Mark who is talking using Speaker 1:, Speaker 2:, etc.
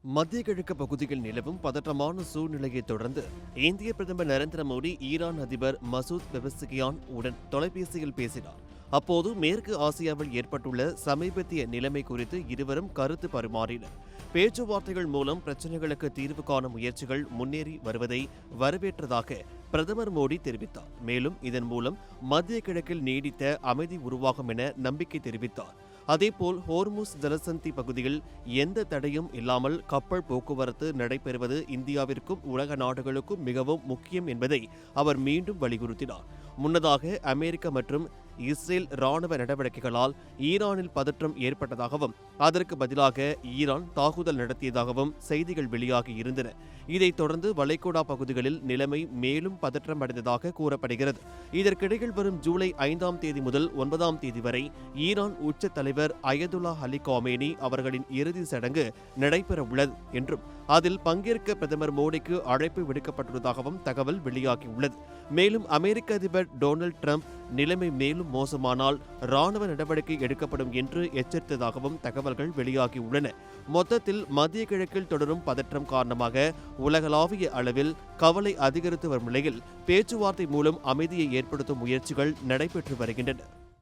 Speaker 1: மத்திய கிழக்கு பகுதியில் நிலவும் பதற்றமான சூழ்நிலையை தொடர்ந்து இந்திய பிரதமர் நரேந்திர மோடி ஈரான் அதிபர் மசூத் பெபஸ்கியான் உடன் தொலைபேசியில் பேசினார். அப்போது மேற்கு ஆசியாவில் ஏற்பட்டுள்ள சமீபத்திய நிலைமை குறித்து இருவரும் கருத்து பரிமாறினர். பேச்சுவார்த்தைகள் மூலம் பிரச்சினைகளுக்கு தீர்வு காணும் முயற்சிகள் முன்னேறி வருவதை வரவேற்றதாக பிரதமர் மோடி தெரிவித்தார். மேலும் இதன் மூலம் மத்திய கிழக்கில் நீடித்த அமைதி உருவாகும் என நம்பிக்கை தெரிவித்தார். அதேபோல் ஹோர்முஸ் ஜலசந்தி பகுதியில் எந்த தடையும் இல்லாமல் கப்பல் போக்குவரத்து நடைபெறுவது இந்தியாவிற்கும் உலக நாடுகளுக்கும் மிகவும் முக்கியம் என்பதை அவர் மீண்டும் வலியுறுத்தினார். முன்னதாக அமெரிக்க மற்றும் இஸ்ரேல் ராணுவ நடவடிக்கைகளால் ஈரானில் பதற்றம் ஏற்பட்டதாகவும் அதற்கு பதிலாக ஈரான் தாக்குதல் நடத்தியதாகவும் செய்திகள் வெளியாகி இருந்தன. இதைத் தொடர்ந்து வளைகுடா பகுதிகளில் நிலைமை மேலும் பதற்றமடைந்ததாக கூறப்படுகிறது. இதற்கிடையில் வரும் ஜூலை 5ஆம் தேதி முதல் 9ஆம் தேதி வரை ஈரான் உச்ச தலைவர் அயதுல்லா அலி காமேனி அவர்களின் இறுதி சடங்கு நடைபெற உள்ளது என்றும் அதில் பங்கேற்க பிரதமர் மோடிக்கு அழைப்பு விடுக்கப்பட்டுள்ளதாகவும் தகவல் வெளியாகியுள்ளது. மேலும் அமெரிக்க அதிபர் டொனால்டு டிரம்ப் நிலைமை மேலும் மோசமானால் ராணுவ நடவடிக்கை எடுக்கப்படும் என்று எச்சரித்ததாகவும் தகவல்கள் வெளியாகியுள்ளன. மொத்தத்தில் மத்திய கிழக்கில் தொடரும் பதற்றம் காரணமாக உலகளாவிய அளவில் கவலை அதிகரித்து வரும் நிலையில் பேச்சுவார்த்தை மூலம் அமைதியை ஏற்படுத்தும் முயற்சிகள் நடைபெற்று வருகின்றன.